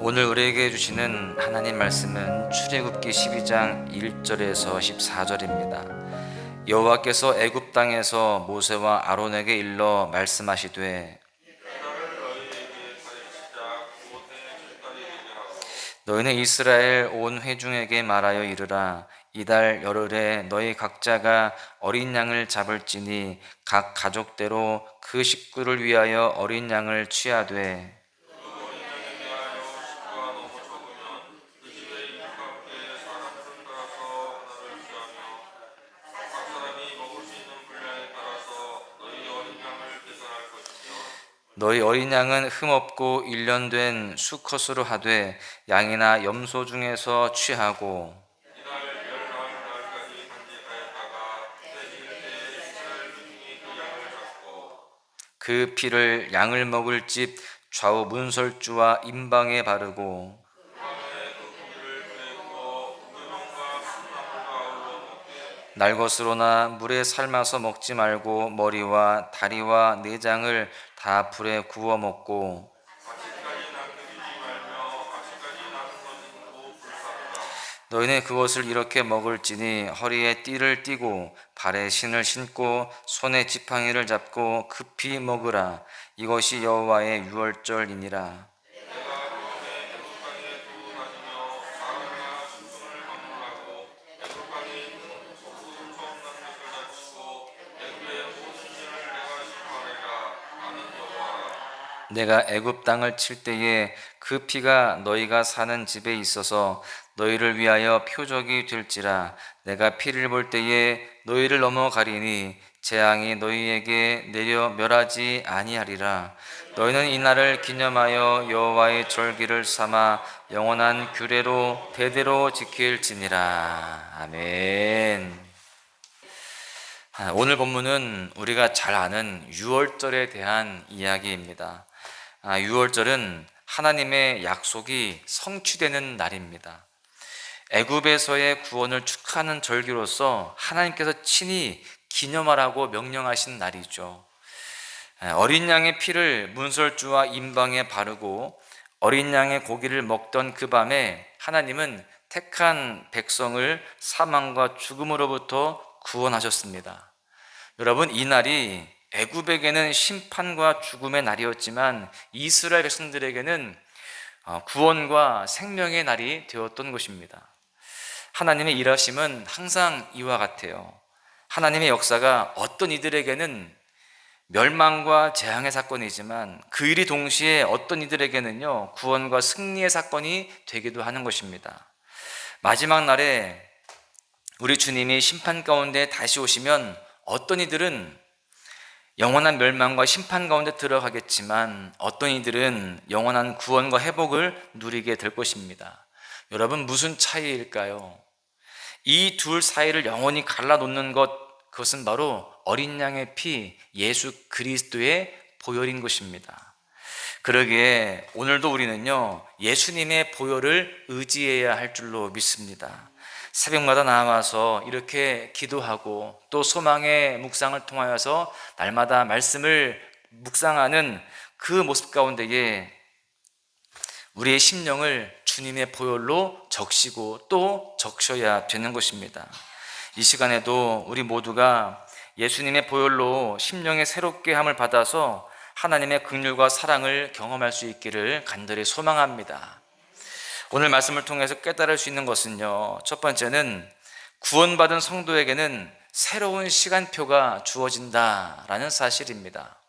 오늘 우리에게 주시는 하나님 말씀은 출애굽기 12장 1절에서 14절입니다. 여호와께서 애굽 땅에서 모세와 아론에게 일러 말씀하시되 너희는 이스라엘 온 회중에게 말하여 이르라. 이달 열흘에 너희 각자가 어린 양을 잡을지니 각 가족대로 그 식구를 위하여 어린 양을 취하되 너희 어린 양은 흠없고 1년 된 수컷으로 하되 양이나 염소 중에서 취하고 그 피를 양을 먹을 집 좌우 문설주와 임방에 바르고 날 것으로나 물에 삶아서 먹지 말고 머리와 다리와 내장을 다 불에 구워 먹고 너희는 그것을 이렇게 먹을지니 허리에 띠를 띠고 발에 신을 신고 손에 지팡이를 잡고 급히 먹으라. 이것이 여호와의 유월절이니라. 내가 애굽 땅을 칠 때에 그 피가 너희가 사는 집에 있어서 너희를 위하여 표적이 될지라. 내가 피를 볼 때에 너희를 넘어가리니 재앙이 너희에게 내려 멸하지 아니하리라. 너희는 이날을 기념하여 여호와의 절기를 삼아 영원한 규례로 대대로 지킬지니라. 아멘. 오늘 본문은 우리가 잘 아는 유월절에 대한 이야기입니다. 유월절은 하나님의 약속이 성취되는 날입니다. 애굽에서의 구원을 축하하는 절기로서 하나님께서 친히 기념하라고 명령하신 날이죠. 어린 양의 피를 문설주와 임방에 바르고 어린 양의 고기를 먹던 그 밤에 하나님은 택한 백성을 사망과 죽음으로부터 구원하셨습니다. 여러분, 이 날이 애굽에게는 심판과 죽음의 날이었지만 이스라엘 백성들에게는 구원과 생명의 날이 되었던 것입니다. 하나님의 일하심은 항상 이와 같아요. 하나님의 역사가 어떤 이들에게는 멸망과 재앙의 사건이지만 그 일이 동시에 어떤 이들에게는요, 구원과 승리의 사건이 되기도 하는 것입니다. 마지막 날에 우리 주님이 심판 가운데 다시 오시면 어떤 이들은 영원한 멸망과 심판 가운데 들어가겠지만 어떤 이들은 영원한 구원과 회복을 누리게 될 것입니다. 여러분, 무슨 차이일까요? 이 둘 사이를 영원히 갈라놓는 그것은 바로 어린 양의 피, 예수 그리스도의 보혈인 것입니다. 그러기에 오늘도 우리는요, 예수님의 보혈을 의지해야 할 줄로 믿습니다. 새벽마다 나와서 이렇게 기도하고 또 소망의 묵상을 통하여서 날마다 말씀을 묵상하는 그 모습 가운데에 우리의 심령을 주님의 보혈로 적시고 또 적셔야 되는 것입니다. 이 시간에도 우리 모두가 예수님의 보혈로 심령의 새롭게 함을 받아서 하나님의 긍휼과 사랑을 경험할 수 있기를 간절히 소망합니다. 오늘 말씀을 통해서 깨달을 수 있는 것은요, 첫 번째는 구원받은 성도에게는 새로운 시간표가 주어진다라는 사실입니다.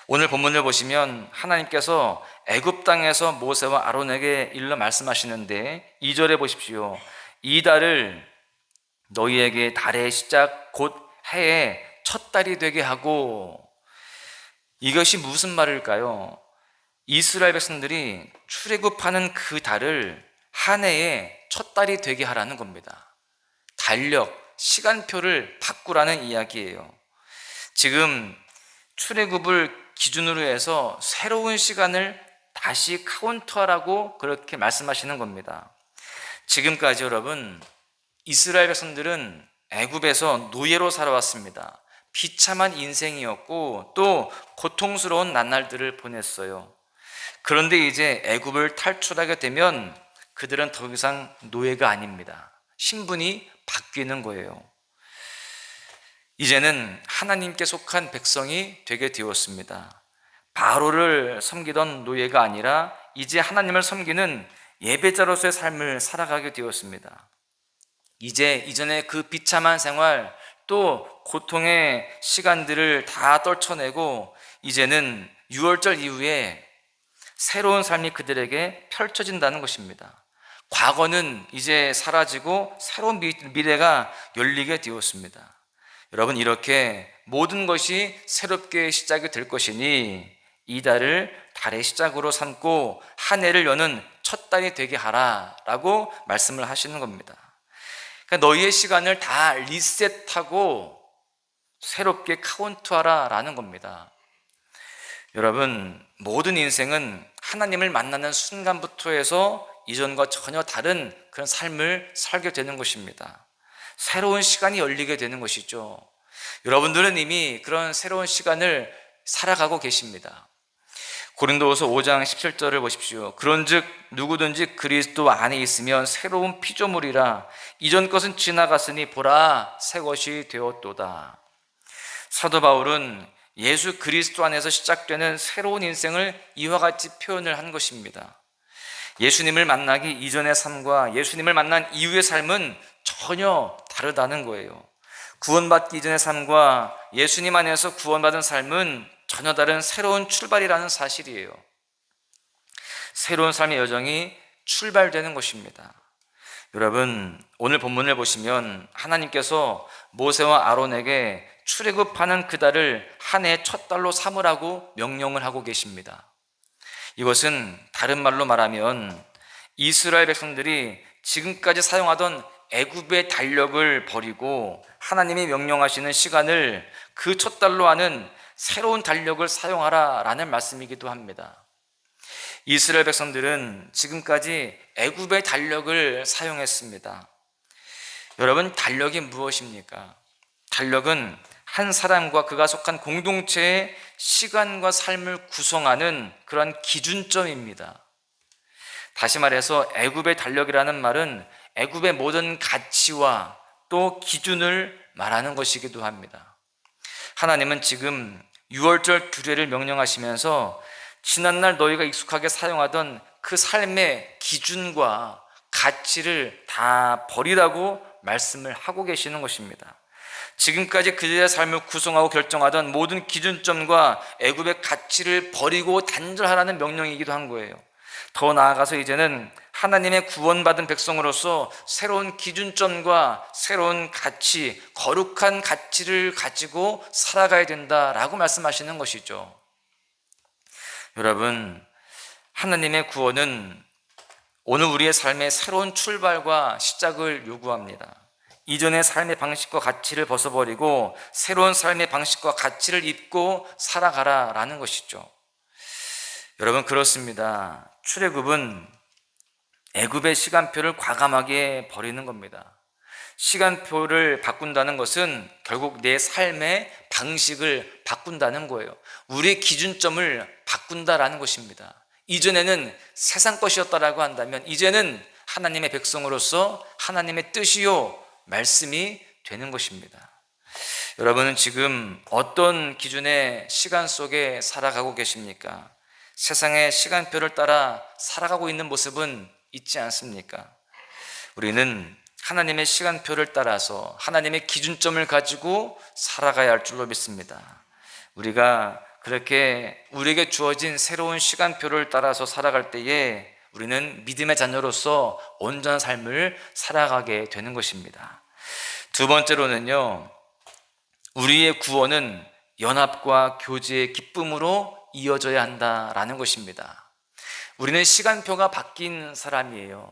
오늘 본문을 보시면 하나님께서 애굽 땅에서 모세와 아론에게 일러 말씀하시는데 2절에 보십시오. 이 달을 너희에게 달의 시작 곧 해의 첫 달이 되게 하고, 이것이 무슨 말일까요? 이스라엘 백성들이 출애굽하는 그 달을 한 해의 첫 달이 되게 하라는 겁니다. 달력, 시간표를 바꾸라는 이야기예요. 지금 출애굽을 기준으로 해서 새로운 시간을 다시 카운트하라고 그렇게 말씀하시는 겁니다. 지금까지 여러분, 이스라엘 백성들은 애굽에서 노예로 살아왔습니다. 비참한 인생이었고 또 고통스러운 나날들을 보냈어요. 그런데 이제 애굽을 탈출하게 되면 그들은 더 이상 노예가 아닙니다. 신분이 바뀌는 거예요. 이제는 하나님께 속한 백성이 되게 되었습니다. 바로를 섬기던 노예가 아니라 이제 하나님을 섬기는 예배자로서의 삶을 살아가게 되었습니다. 이제 이전에 그 비참한 생활, 또 고통의 시간들을 다 떨쳐내고 이제는 유월절 이후에 새로운 삶이 그들에게 펼쳐진다는 것입니다. 과거는 이제 사라지고 새로운 미래가 열리게 되었습니다. 여러분, 이렇게 모든 것이 새롭게 시작이 될 것이니 이 달을 달의 시작으로 삼고 한 해를 여는 첫 달이 되게 하라 라고 말씀을 하시는 겁니다. 그러니까 너희의 시간을 다 리셋하고 새롭게 카운트하라 라는 겁니다. 여러분, 모든 인생은 하나님을 만나는 순간부터 해서 이전과 전혀 다른 그런 삶을 살게 되는 것입니다. 새로운 시간이 열리게 되는 것이죠. 여러분들은 이미 그런 새로운 시간을 살아가고 계십니다. 고린도후서 5장 17절을 보십시오. 그런즉 누구든지 그리스도 안에 있으면 새로운 피조물이라 이전 것은 지나갔으니 보라 새 것이 되었도다. 사도 바울은 예수 그리스도 안에서 시작되는 새로운 인생을 이와 같이 표현을 한 것입니다. 예수님을 만나기 이전의 삶과 예수님을 만난 이후의 삶은 전혀 다르다는 거예요. 구원받기 이전의 삶과 예수님 안에서 구원받은 삶은 전혀 다른 새로운 출발이라는 사실이에요. 새로운 삶의 여정이 출발되는 것입니다. 여러분, 오늘 본문을 보시면 하나님께서 모세와 아론에게 출애굽하는 그 달을 한 해의 첫 달로 삼으라고 명령을 하고 계십니다. 이것은 다른 말로 말하면 이스라엘 백성들이 지금까지 사용하던 애굽의 달력을 버리고 하나님이 명령하시는 시간을 그 첫 달로 하는 새로운 달력을 사용하라라는 말씀이기도 합니다. 이스라엘 백성들은 지금까지 애굽의 달력을 사용했습니다. 여러분, 달력이 무엇입니까? 달력은 한 사람과 그가 속한 공동체의 시간과 삶을 구성하는 그런 기준점입니다. 다시 말해서 애굽의 달력이라는 말은 애굽의 모든 가치와 또 기준을 말하는 것이기도 합니다. 하나님은 지금 유월절 규례를 명령하시면서 지난날 너희가 익숙하게 사용하던 그 삶의 기준과 가치를 다 버리라고 말씀을 하고 계시는 것입니다. 지금까지 그들의 삶을 구성하고 결정하던 모든 기준점과 애굽의 가치를 버리고 단절하라는 명령이기도 한 거예요. 더 나아가서 이제는 하나님의 구원받은 백성으로서 새로운 기준점과 새로운 가치, 거룩한 가치를 가지고 살아가야 된다라고 말씀하시는 것이죠. 여러분, 하나님의 구원은 오늘 우리의 삶의 새로운 출발과 시작을 요구합니다. 이전의 삶의 방식과 가치를 벗어버리고 새로운 삶의 방식과 가치를 입고 살아가라라는 것이죠. 여러분, 그렇습니다. 출애굽은 애굽의 시간표를 과감하게 버리는 겁니다. 시간표를 바꾼다는 것은 결국 내 삶의 방식을 바꾼다는 거예요. 우리의 기준점을 바꾼다라는 것입니다. 이전에는 세상 것이었다라고 한다면 이제는 하나님의 백성으로서 하나님의 뜻이요 말씀이 되는 것입니다. 여러분은 지금 어떤 기준의 시간 속에 살아가고 계십니까? 세상의 시간표를 따라 살아가고 있는 모습은 있지 않습니까? 우리는 하나님의 시간표를 따라서 하나님의 기준점을 가지고 살아가야 할 줄로 믿습니다. 우리가 그렇게 우리에게 주어진 새로운 시간표를 따라서 살아갈 때에 우리는 믿음의 자녀로서 온전한 삶을 살아가게 되는 것입니다. 두 번째로는요, 우리의 구원은 연합과 교제의 기쁨으로 이어져야 한다라는 것입니다. 우리는 시간표가 바뀐 사람이에요.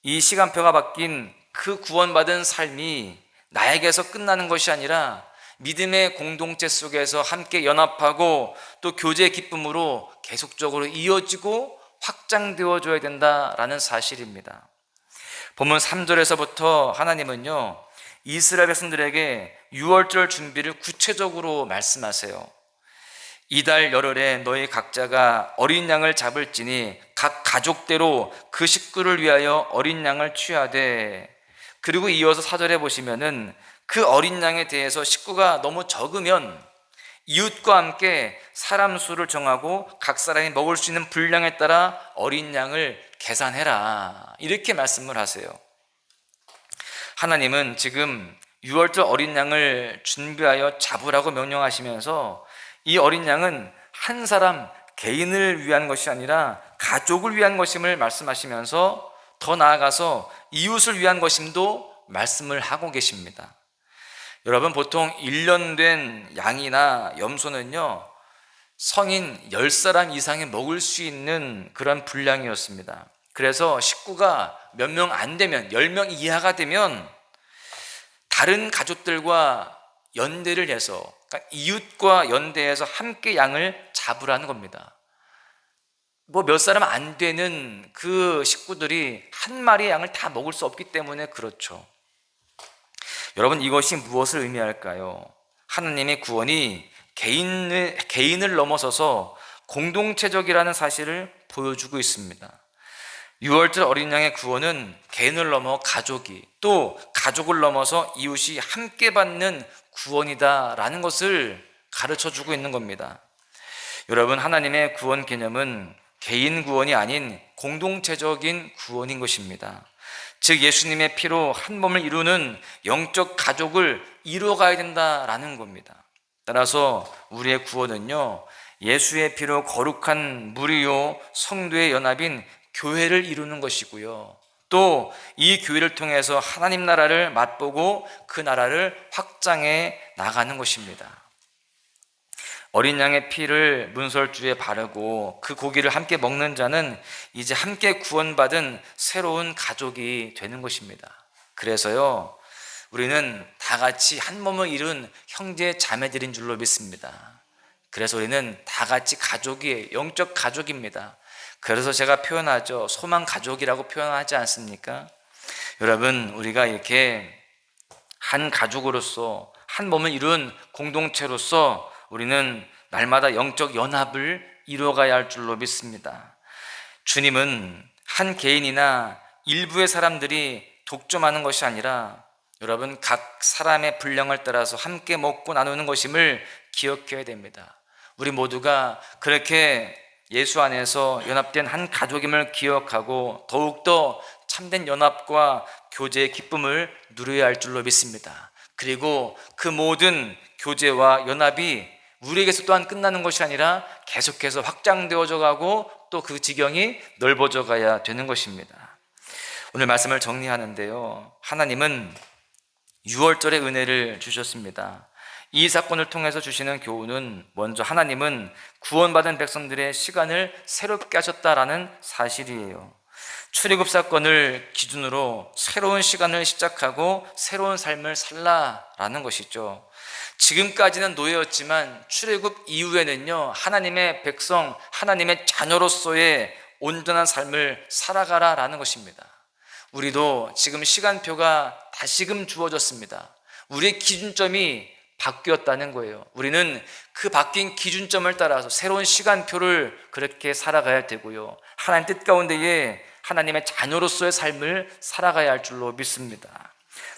이 시간표가 바뀐 그 구원받은 삶이 나에게서 끝나는 것이 아니라 믿음의 공동체 속에서 함께 연합하고 또 교제의 기쁨으로 계속적으로 이어지고 확장되어져야 된다라는 사실입니다. 본문 3절에서부터 하나님은요, 이스라엘 백성들에게 유월절 준비를 구체적으로 말씀하세요. 이달 열흘에 너희 각자가 어린 양을 잡을지니 각 가족대로 그 식구를 위하여 어린 양을 취하되. 그리고 이어서 4절에 보시면은 그 어린 양에 대해서 식구가 너무 적으면 이웃과 함께 사람 수를 정하고 각 사람이 먹을 수 있는 분량에 따라 어린 양을 계산해라, 이렇게 말씀을 하세요. 하나님은 지금 6월절 어린 양을 준비하여 잡으라고 명령하시면서 이 어린 양은 한 사람 개인을 위한 것이 아니라 가족을 위한 것임을 말씀하시면서 더 나아가서 이웃을 위한 것임도 말씀을 하고 계십니다. 여러분, 보통 1년 된 양이나 염소는요, 성인 10사람 이상이 먹을 수 있는 그런 분량이었습니다. 그래서 식구가 몇 명 안 되면, 10명 이하가 되면 다른 가족들과 연대를 해서, 그러니까 이웃과 연대해서 함께 양을 잡으라는 겁니다. 뭐 몇 사람 안 되는 그 식구들이 한 마리의 양을 다 먹을 수 없기 때문에 그렇죠. 여러분, 이것이 무엇을 의미할까요? 하나님의 구원이 개인을 넘어서서 공동체적이라는 사실을 보여주고 있습니다. 6월절 어린 양의 구원은 개인을 넘어 가족이, 또 가족을 넘어서 이웃이 함께 받는 구원이다라는 것을 가르쳐주고 있는 겁니다. 여러분, 하나님의 구원 개념은 개인 구원이 아닌 공동체적인 구원인 것입니다. 즉, 예수님의 피로 한 몸을 이루는 영적 가족을 이루어가야 된다라는 겁니다. 따라서 우리의 구원은요, 예수의 피로 거룩한 무리요 성도의 연합인 교회를 이루는 것이고요, 또 이 교회를 통해서 하나님 나라를 맛보고 그 나라를 확장해 나가는 것입니다. 어린 양의 피를 문설주에 바르고 그 고기를 함께 먹는 자는 이제 함께 구원받은 새로운 가족이 되는 것입니다. 그래서요, 우리는 다 같이 한 몸을 이룬 형제 자매들인 줄로 믿습니다. 그래서 우리는 다 같이 가족이에요. 영적 가족입니다. 그래서 제가 표현하죠. 소망 가족이라고 표현하지 않습니까? 여러분, 우리가 이렇게 한 가족으로서 한 몸을 이룬 공동체로서 우리는 날마다 영적 연합을 이루어가야 할 줄로 믿습니다. 주님은 한 개인이나 일부의 사람들이 독점하는 것이 아니라 여러분, 각 사람의 분량을 따라서 함께 먹고 나누는 것임을 기억해야 됩니다. 우리 모두가 그렇게 예수 안에서 연합된 한 가족임을 기억하고 더욱더 참된 연합과 교제의 기쁨을 누려야 할 줄로 믿습니다. 그리고 그 모든 교제와 연합이 우리에게서 또한 끝나는 것이 아니라 계속해서 확장되어져 가고 또 그 지경이 넓어져 가야 되는 것입니다. 오늘 말씀을 정리하는데요, 하나님은 6월절의 은혜를 주셨습니다. 이 사건을 통해서 주시는 교훈은 먼저 하나님은 구원받은 백성들의 시간을 새롭게 하셨다라는 사실이에요. 출애굽 사건을 기준으로 새로운 시간을 시작하고 새로운 삶을 살라라는 것이죠. 지금까지는 노예였지만 출애굽 이후에는요, 하나님의 백성, 하나님의 자녀로서의 온전한 삶을 살아가라라는 것입니다. 우리도 지금 시간표가 다시금 주어졌습니다. 우리의 기준점이 바뀌었다는 거예요. 우리는 그 바뀐 기준점을 따라서 새로운 시간표를 그렇게 살아가야 되고요, 하나님 뜻 가운데에 하나님의 자녀로서의 삶을 살아가야 할 줄로 믿습니다.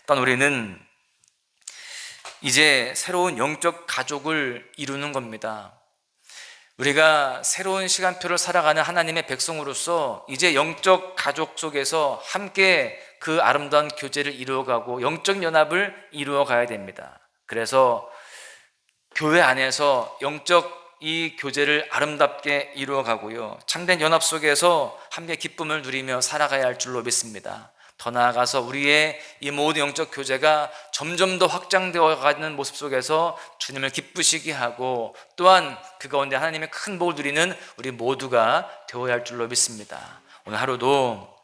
또한 우리는 이제 새로운 영적 가족을 이루는 겁니다. 우리가 새로운 시간표를 살아가는 하나님의 백성으로서 이제 영적 가족 속에서 함께 그 아름다운 교제를 이루어가고 영적 연합을 이루어가야 됩니다. 그래서 교회 안에서 영적 이 교제를 아름답게 이루어가고요, 참된 연합 속에서 함께 기쁨을 누리며 살아가야 할 줄로 믿습니다. 더 나아가서 우리의 이 모든 영적 교제가 점점 더 확장되어 가는 모습 속에서 주님을 기쁘시게 하고 또한 그 가운데 하나님의 큰 복을 누리는 우리 모두가 되어야 할 줄로 믿습니다. 오늘 하루도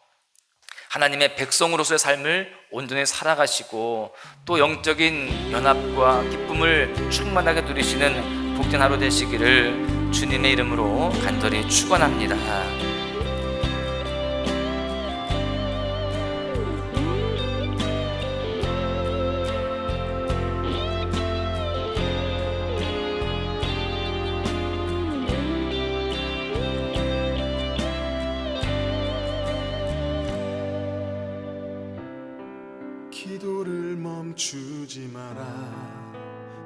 하나님의 백성으로서의 삶을 온전히 살아가시고 또 영적인 연합과 기쁨을 충만하게 누리시는 복된 하루 되시기를 주님의 이름으로 간절히 축원합니다. 멈추지 마라.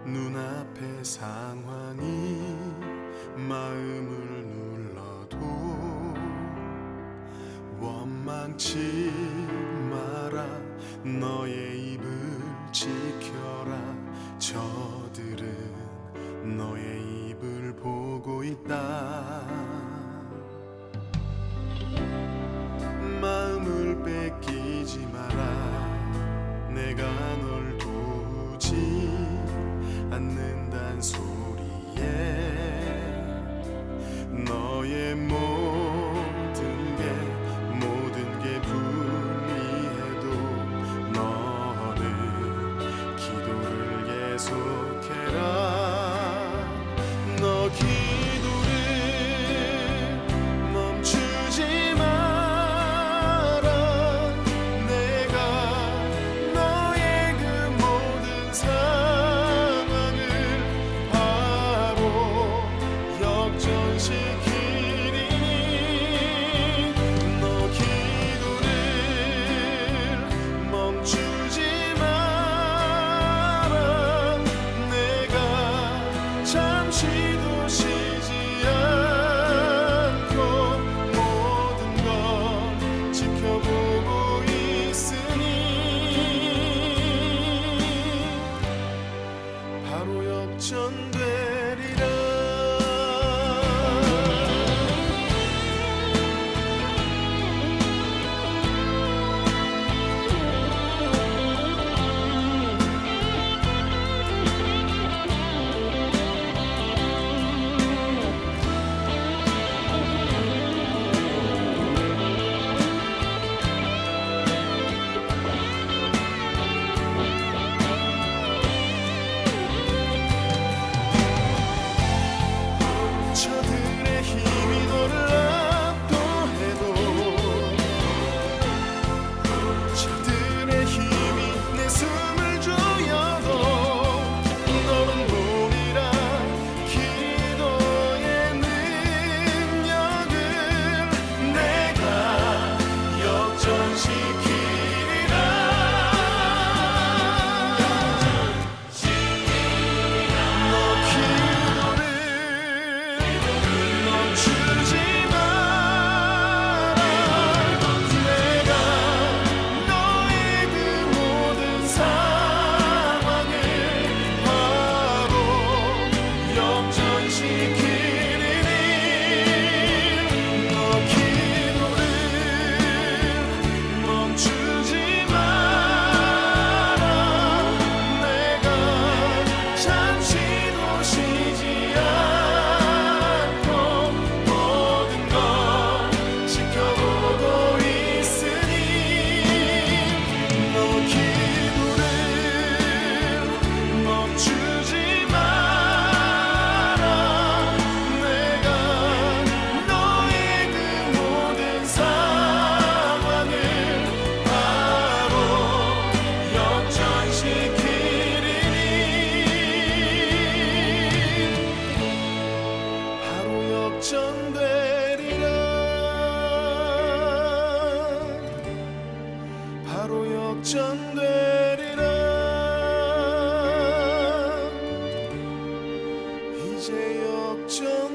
눈앞의 상황이 마음을 눌러도 원망치 마라. 너의 입을 지켜라. 저들은 너의 입을 보고 있다. 마음을 뺏기지 마라. 내가 널 도우지 않는단 소리에 너의 모든 게 불리해도 너는 기도를 계속해라. 너 기도를 멈추지 마라. 내가 너의 그 모든 상황을 바로 역전시키리니 너 기도를 멈추지 마라. 내가 잠시도 쉬지 않고 모든 걸 지켜보고 있으니 바로 역전되리라. 저들의 힘이 너를 압도해도 저들의 힘이 내 숨을 조여도 너는 보리라. 기도의 능력을 내가 역전시키리라. 너 기도를 멈추지 마라. 내가 너의 그 모든 상황을 바로 역전시키리니 너 기도를 멈추지 마라. 내가 잠시도 쉬지 않고 모든 걸 지켜보고 있으니 너 기도를 멈추지 마라. 내가 너의 그 모든 상황을 바로 역전시키리니 바로 역전되리라. 바로 역전되리라. 이제 역전